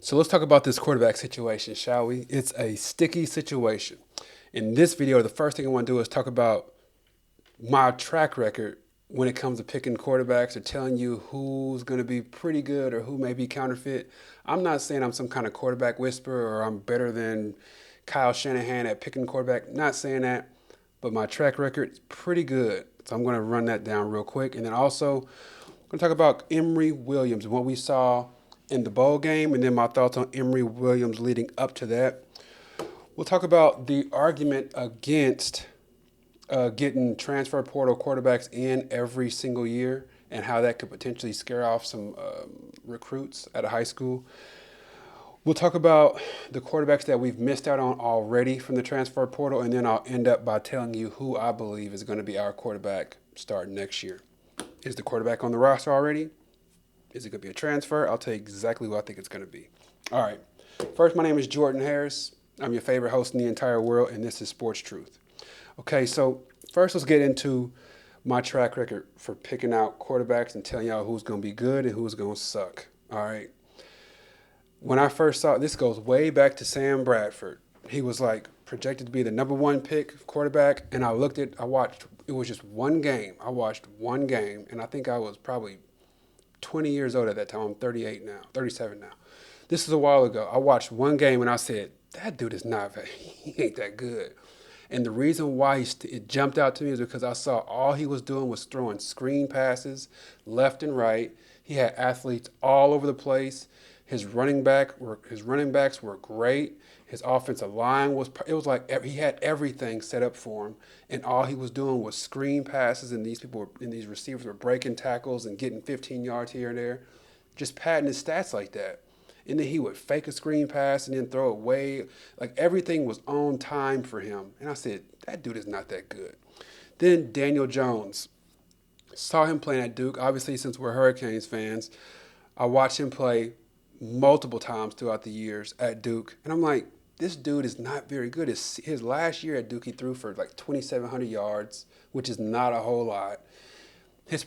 So let's talk about this quarterback situation, shall we? It's a sticky situation. In this video, the first thing I want to do is talk about my track record when it comes to picking quarterbacks or telling you who's going to be pretty good or who may be counterfeit. I'm not saying I'm some kind of quarterback whisperer or I'm better than Kyle Shanahan at picking quarterback. Not saying that, but my track record is pretty good. So I'm going to run that down real quick. And then also, I'm going to talk about Emory Williams and what we saw in the bowl game, and then my thoughts on Emory Williams leading up to that. We'll talk about the argument against getting transfer portal quarterbacks in every single year and how that could potentially scare off some recruits at a high school. We'll talk about the quarterbacks that we've missed out on already from the transfer portal, and then I'll end up by telling you who I believe is going to be our quarterback starting next year. Is the quarterback on the roster already? Is it going to be a transfer? I'll tell you exactly what I think it's going to be. All right. First, my name is Jordan Harris. I'm your favorite host in the entire world, and this is Sports Truth. Okay, so first let's get into my track record for picking out quarterbacks and telling y'all who's going to be good and who's going to suck. All right. When I first saw it, this goes way back to Sam Bradford. He was like projected to be the number one pick quarterback, and I watched, it was just one game. I watched one game, and I think I was probably 20 years old at that time. I'm 38 now, 37 now. This is a while ago. I watched one game and I said, that dude is not, he ain't that good. And the reason why it jumped out to me is because I saw all he was doing was throwing screen passes left and right. He had athletes all over the place. His running backs were great. His offensive line it was like he had everything set up for him, and all he was doing was screen passes, and these receivers were breaking tackles and getting 15 yards here and there, just padding his stats like that. And then he would fake a screen pass and then throw it way, like everything was on time for him. And I said, that dude is not that good. Then Daniel Jones, saw him playing at Duke. Obviously, since we're Hurricanes fans, I watched him play multiple times throughout the years at Duke. And I'm like, this dude is not very good. His last year at Duke, he threw for like 2,700 yards, which is not a whole lot. His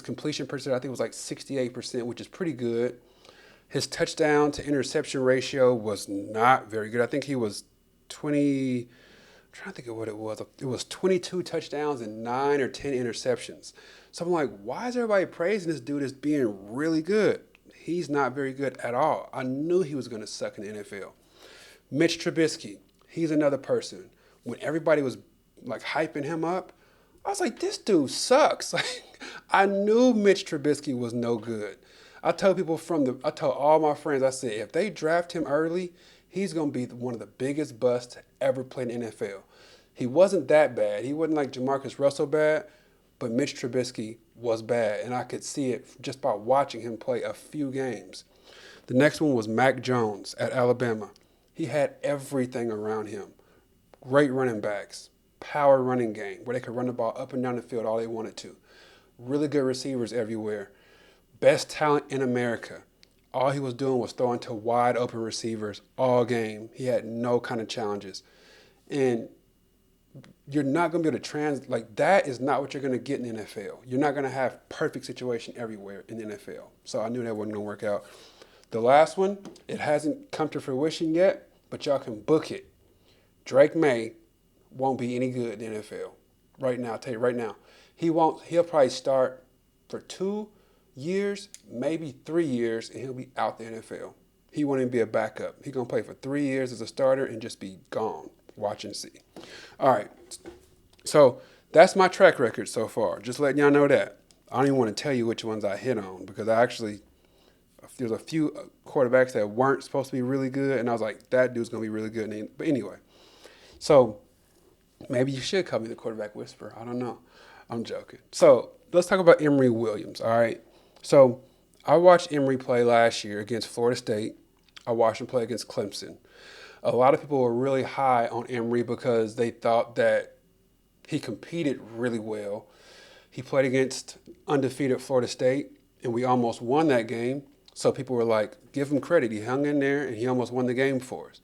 completion percentage, I think, was like 68%, which is pretty good. His touchdown to interception ratio was not very good. I think he was 20. I'm trying to think of what it was. It was 22 touchdowns and 9 or 10 interceptions. So I'm like, why is everybody praising this dude as being really good? He's not very good at all. I knew he was going to suck in the NFL. Mitch Trubisky, he's another person. When everybody was like hyping him up, I was like, this dude sucks. Like, I knew Mitch Trubisky was no good. I told all my friends, I said, if they draft him early, he's going to be one of the biggest busts to ever play in the NFL. He wasn't that bad. He wasn't like Jamarcus Russell bad, but Mitch Trubisky was bad, and I could see it just by watching him play a few games. The next one was Mac Jones at Alabama. He had everything around him. Great running backs, power running game, where they could run the ball up and down the field all they wanted to. Really good receivers everywhere. Best talent in America. All he was doing was throwing to wide open receivers all game. He had no kind of challenges. And you're not going to be able to that is not what you're going to get in the NFL. You're not going to have perfect situation everywhere in the NFL. So I knew that wasn't going to work out. The last one, it hasn't come to fruition yet, but y'all can book it. Drake May won't be any good in the NFL. Right now, I'll tell you right now. He'll probably start for 2 years, maybe 3 years, and he'll be out the NFL. He won't even be a backup. He's going to play for 3 years as a starter and just be gone. Watch and see. All right. So that's my track record so far. Just letting y'all know that. I don't even want to tell you which ones I hit on because there's a few quarterbacks that weren't supposed to be really good, and I was like, that dude's going to be really good. But anyway, so maybe you should call me the quarterback whisperer. I don't know. I'm joking. So let's talk about Emory Williams, all right? So I watched Emory play last year against Florida State. I watched him play against Clemson. A lot of people were really high on Emory because they thought that he competed really well. He played against undefeated Florida State, and we almost won that game. So people were like, give him credit. He hung in there, and he almost won the game for us.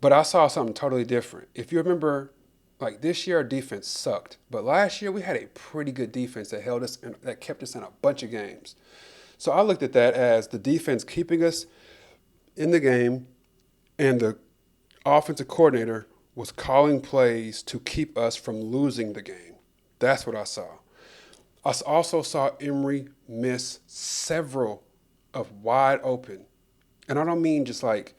But I saw something totally different. If you remember, like this year our defense sucked. But last year we had a pretty good defense that held us and that kept us in a bunch of games. So I looked at that as the defense keeping us in the game, and the offensive coordinator was calling plays to keep us from losing the game. That's what I saw. I also saw Emory miss several of wide open. And I don't mean just like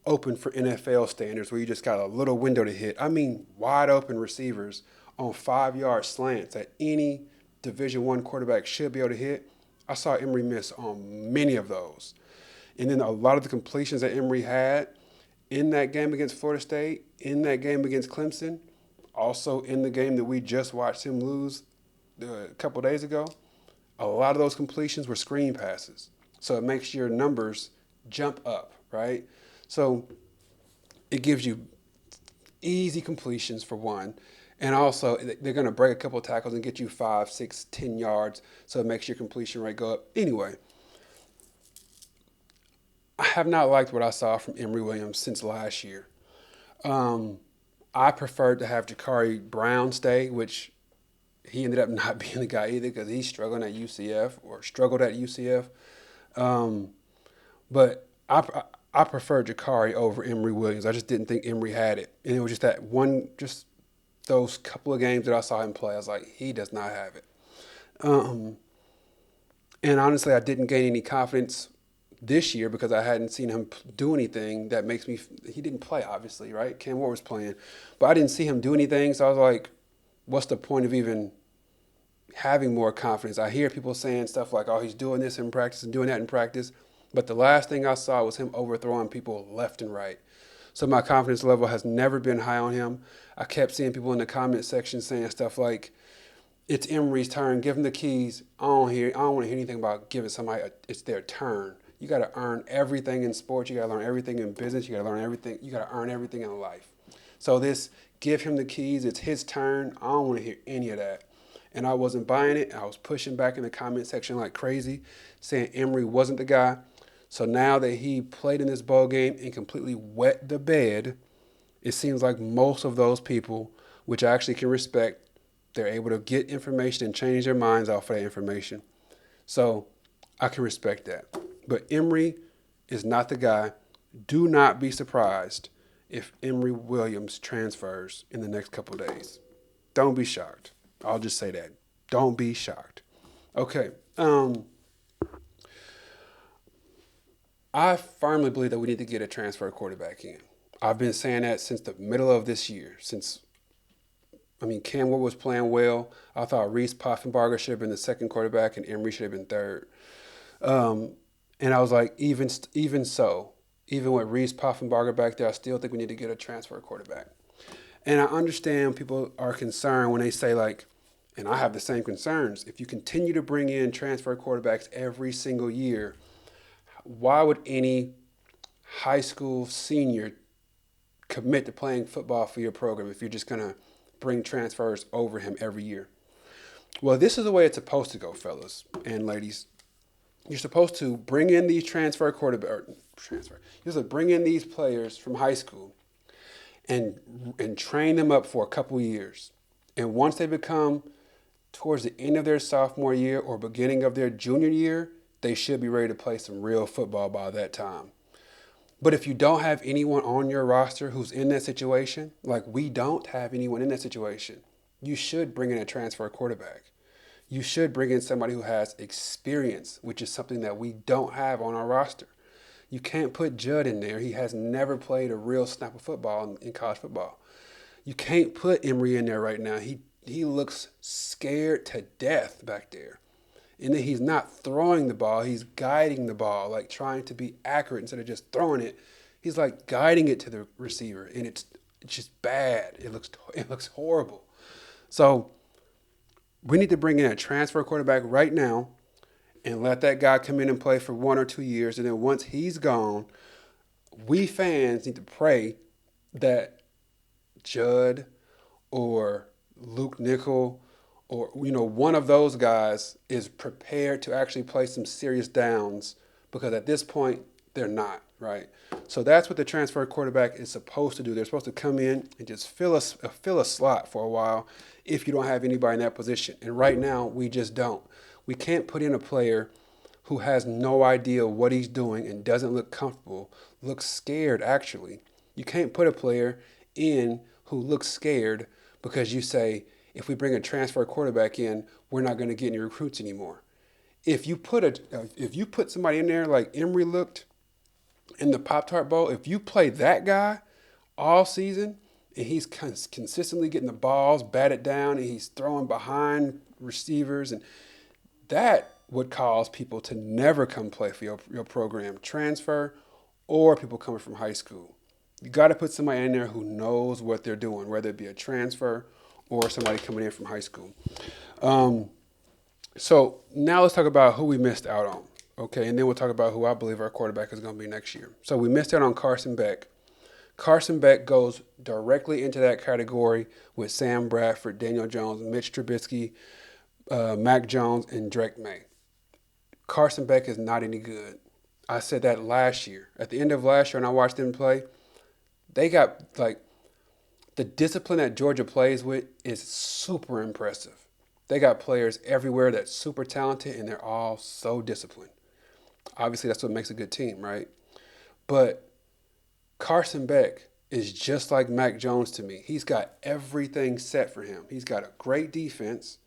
open for NFL standards where you just got a little window to hit. I mean wide open receivers on 5-yard slants that any Division I quarterback should be able to hit. I saw Emory miss on many of those. And then a lot of the completions that Emory had in that game against Florida State, in that game against Clemson, also in the game that we just watched him lose a couple days ago, a lot of those completions were screen passes. So it makes your numbers jump up, right? So it gives you easy completions for one. And also, they're going to break a couple of tackles and get you 5, 6, 10 yards. So it makes your completion rate go up. Anyway, I have not liked what I saw from Emory Williams since last year. I preferred to have Jakari Brown stay, which he ended up not being the guy either because he's struggling at UCF or struggled at UCF. But I preferred Jakari over Emory Williams. I just didn't think Emory had it. And it was just that one, just those couple of games that I saw him play. I was like, he does not have it. And honestly, I didn't gain any confidence this year because I hadn't seen him do anything that makes me. He didn't play, obviously, right? Cam Ward was playing. But I didn't see him do anything. So I was like, what's the point of even having more confidence? I hear people saying stuff like, oh, he's doing this in practice and doing that in practice. But the last thing I saw was him overthrowing people left and right. So my confidence level has never been high on him. I kept seeing people in the comment section saying stuff like, it's Emory's turn, give him the keys. I don't want to hear anything about giving somebody it's their turn. You got to earn everything in sports. You got to learn everything in business. You got to learn everything. You got to earn everything in life. So this, give him the keys, it's his turn. I don't want to hear any of that. And I wasn't buying it. I was pushing back in the comment section like crazy, saying Emory wasn't the guy. So now that he played in this bowl game and completely wet the bed, it seems like most of those people, which I actually can respect, they're able to get information and change their minds off of that information. So I can respect that. But Emory is not the guy. Do not be surprised if Emory Williams transfers in the next couple of days. Don't be shocked. I'll just say that. Don't be shocked. Okay. I firmly believe that we need to get a transfer quarterback in. I've been saying that since the middle of this year. Cam Ward was playing well. I thought Reese Poffenbarger should have been the second quarterback and Emory should have been third. And I was like, even with Reese Poffenbarger back there, I still think we need to get a transfer quarterback. And I understand people are concerned when they say like, and I have the same concerns, if you continue to bring in transfer quarterbacks every single year, why would any high school senior commit to playing football for your program if you're just going to bring transfers over him every year? Well, this is the way it's supposed to go, fellas and ladies. You're supposed to bring in these You're supposed to bring in these players from high school and train them up for a couple years. And once they become towards the end of their sophomore year or beginning of their junior year, they should be ready to play some real football by that time. But if you don't have anyone on your roster who's in that situation, like we don't have anyone in that situation, you should bring in a transfer quarterback. You should bring in somebody who has experience, which is something that we don't have on our roster. You can't put Judd in there. He has never played a real snap of football in college football. You can't put Emory in there right now. He looks scared to death back there. And then he's not throwing the ball. He's guiding the ball, like trying to be accurate instead of just throwing it. He's like guiding it to the receiver, and it's just bad. It looks horrible. So we need to bring in a transfer quarterback right now and let that guy come in and play for 1 or 2 years. And then once he's gone, we fans need to pray that Judd or Luke Nickel or one of those guys is prepared to actually play some serious downs, because at this point they're not, right? So that's what the transfer quarterback is supposed to do. They're supposed to come in and just fill a slot for a while if you don't have anybody in that position. And right now we just don't. We can't put in a player who has no idea what he's doing and doesn't look comfortable, looks scared actually. You can't put a player in who looks scared because you say, if we bring a transfer quarterback in, we're not going to get any recruits anymore. If you put somebody in there like Emory looked in the Pop-Tart Bowl, if you play that guy all season and he's consistently getting the balls batted down and he's throwing behind receivers, and that would cause people to never come play for your program, transfer, or people coming from high school. You got to put somebody in there who knows what they're doing, whether it be a transfer or somebody coming in from high school. So now let's talk about who we missed out on. Okay, and then we'll talk about who I believe our quarterback is going to be next year. So we missed out on Carson Beck. Carson Beck goes directly into that category with Sam Bradford, Daniel Jones, Mitch Trubisky, Mac Jones, and Drake May. Carson Beck is not any good. I said that last year. At the end of last year, and I watched them play, they got, like, the discipline that Georgia plays with is super impressive. They got players everywhere that's super talented, and they're all so disciplined. Obviously, that's what makes a good team, right? But Carson Beck is just like Mac Jones to me. He's got everything set for him. He's got a great defense.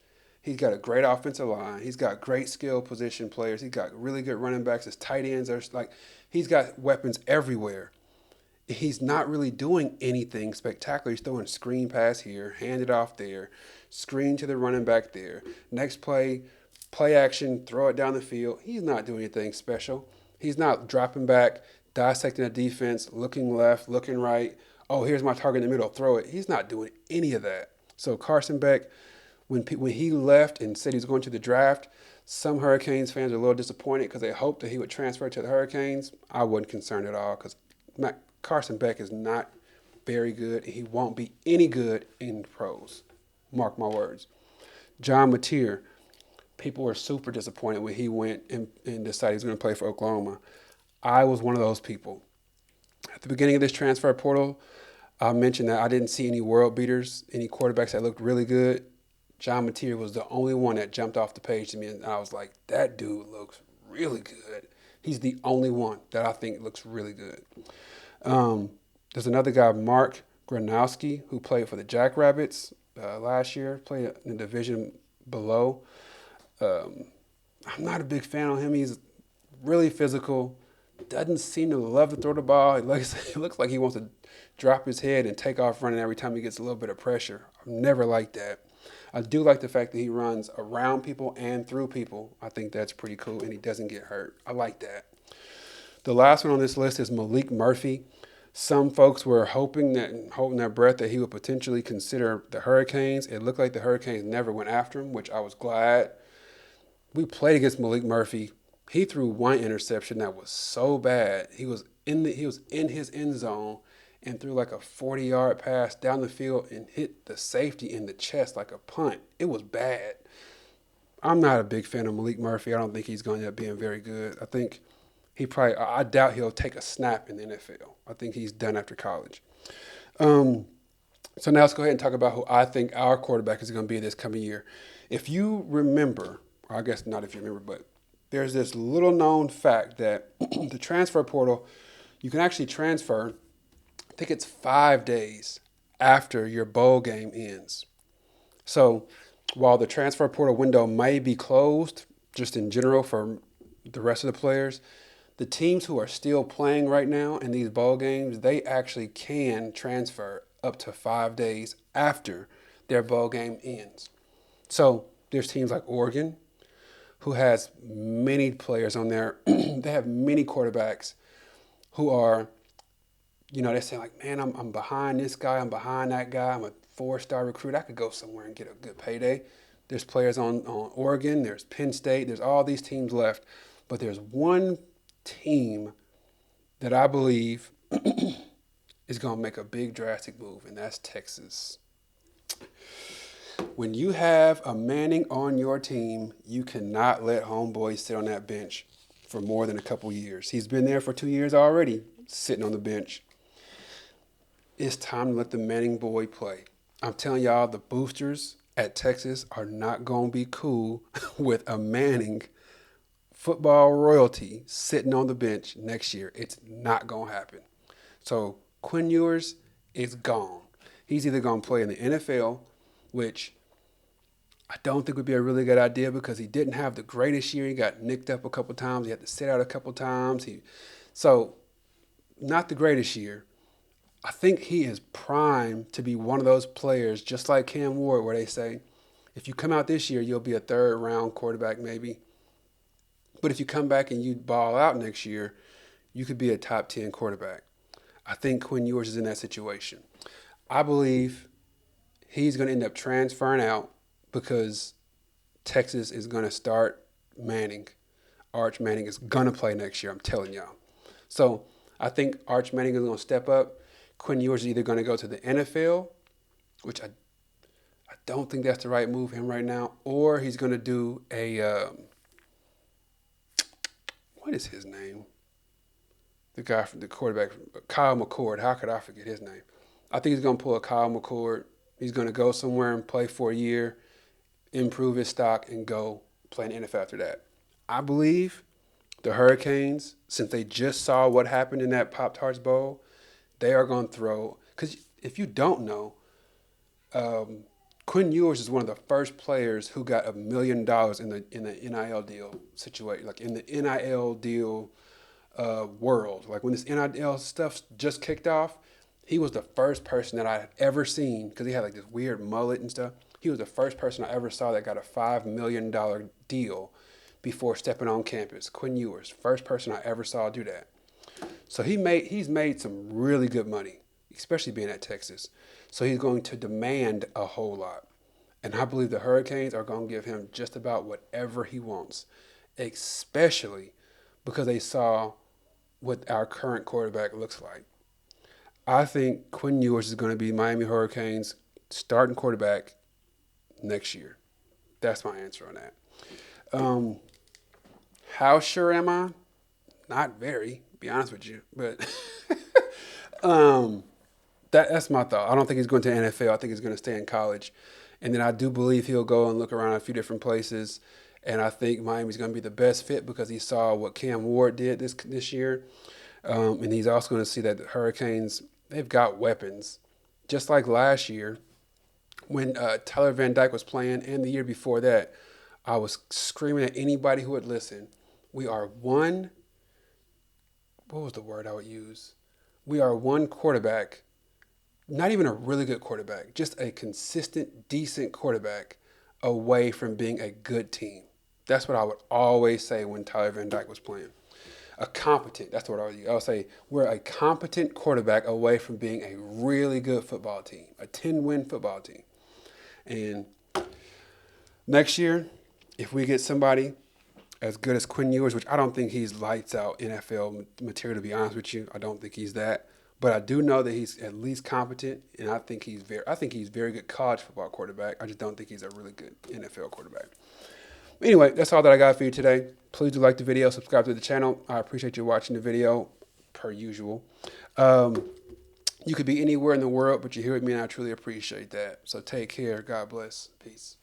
He's got a great offensive line. He's got great skill position players. He's got really good running backs. His tight ends are like, he's got weapons everywhere. He's not really doing anything spectacular. He's throwing screen pass here, hand it off there, screen to the running back there. Next play action, throw it down the field. He's not doing anything special. He's not dropping back, dissecting the defense, looking left, looking right. Oh, here's my target in the middle, throw it. He's not doing any of that. So Carson Beck, when he left and said he was going to the draft, some Hurricanes fans are a little disappointed because they hoped that he would transfer to the Hurricanes. I wasn't concerned at all because Carson Beck is not very good, and he won't be any good in pros. Mark my words. John Mateer, people were super disappointed when he went and decided he was going to play for Oklahoma. I was one of those people. At the beginning of this transfer portal, I mentioned that I didn't see any world beaters, any quarterbacks that looked really good. John Mateer was the only one that jumped off the page to me, and I was like, that dude looks really good. He's the only one that I think looks really good. There's another guy, Mark Gronowski, who played for the Jackrabbits last year, played in the division below. I'm not a big fan of him. He's really physical, doesn't seem to love to throw the ball. It looks like he wants to drop his head and take off running every time he gets a little bit of pressure. I've never liked that. I do like the fact that he runs around people and through people. I think that's pretty cool, and he doesn't get hurt. I like that. The last one on this list is Malik Murphy. Some folks were holding their breath that he would potentially consider the Hurricanes. It looked like the Hurricanes never went after him, which I was glad. We played against Malik Murphy. He threw one interception that was so bad. He was in his end zone and threw like a 40-yard pass down the field and hit the safety in the chest like a punt. It was bad. I'm not a big fan of Malik Murphy. I don't think he's going to end up being very good. I doubt he'll take a snap in the NFL. I think he's done after college. So now let's go ahead and talk about who I think our quarterback is going to be this coming year. If you remember, or I guess not if you remember, but there's this little known fact that the transfer portal, you can actually transfer, I think it's 5 days after your bowl game ends. So while the transfer portal window may be closed, just in general for the rest of the players, the teams who are still playing right now in these bowl games, they actually can transfer up to 5 days after their bowl game ends. So there's teams like Oregon, who has many players on there. They have many quarterbacks who are, they say like, man, I'm behind this guy, I'm behind that guy, I'm a 4-star recruit. I could go somewhere and get a good payday. There's players on Oregon, there's Penn State, there's all these teams left. But there's one team that I believe is going to make a big drastic move, and that's Texas. When you have a Manning on your team, you cannot let homeboy sit on that bench for more than a couple years. He's been there for 2 years already, sitting on the bench. It's time to let the Manning boy play. I'm telling y'all, the boosters at Texas are not going to be cool with a Manning football royalty sitting on the bench next year. It's not going to happen. So Quinn Ewers is gone. He's either going to play in the NFL, which I don't think would be a really good idea because he didn't have the greatest year. He got nicked up a couple times. He had to sit out a couple times. So not the greatest year. I think he is primed to be one of those players, just like Cam Ward, where they say, if you come out this year, you'll be a third-round quarterback maybe. But if you come back and you ball out next year, you could be a top 10 quarterback. I think Quinn Ewers is in that situation. I believe he's going to end up transferring out because Texas is going to start Manning. Arch Manning is going to play next year, I'm telling y'all. So I think Arch Manning is going to step up. Quinn Ewers is either going to go to the NFL, which I don't think that's the right move for him right now, or he's going to do a, what is his name? The guy from the quarterback, Kyle McCord. How could I forget his name? I think he's going to pull a Kyle McCord. He's going to go somewhere and play for a year, improve his stock, and go play in the NFL after that. I believe the Hurricanes, since they just saw what happened in that Pop-Tarts Bowl, they are going to throw, because if you don't know, Quinn Ewers is one of the first players who got $1 million in the NIL deal situation, like in the NIL deal world. Like when this NIL stuff just kicked off, he was the first person that I had ever seen, because he had like this weird mullet and stuff. He was the first person I ever saw that got a $5 million deal before stepping on campus. Quinn Ewers, first person I ever saw do that. So he's made some really good money, especially being at Texas. So he's going to demand a whole lot. And I believe the Hurricanes are going to give him just about whatever he wants, especially because they saw what our current quarterback looks like. I think Quinn Ewers is going to be Miami Hurricanes starting quarterback next year. That's my answer on that. How sure am I? Not very, to be honest with you. But that's my thought. I don't think he's going to the NFL. I think he's going to stay in college. And then I do believe he'll go and look around a few different places. And I think Miami's going to be the best fit because he saw what Cam Ward did this year. And he's also going to see that the Hurricanes, they've got weapons. Just like last year when Tyler Van Dyke was playing, and the year before that, I was screaming at anybody who would listen. We are one, what was the word I would use? We are one quarterback, not even a really good quarterback, just a consistent, decent quarterback away from being a good team. That's what I would always say when Tyler Van Dyke was playing. A competent, that's what I would use. I would say we're a competent quarterback away from being a really good football team, a 10-win football team. And next year, if we get somebody as good as Quinn Ewers, which I don't think he's lights out NFL material, to be honest with you. I don't think he's that. But I do know that he's at least competent, and I think he's very good college football quarterback. I just don't think he's a really good NFL quarterback. Anyway, that's all that I got for you today. Please do like the video, subscribe to the channel. I appreciate you watching the video, per usual. You could be anywhere in the world, but you're here with me, and I truly appreciate that. So take care. God bless. Peace.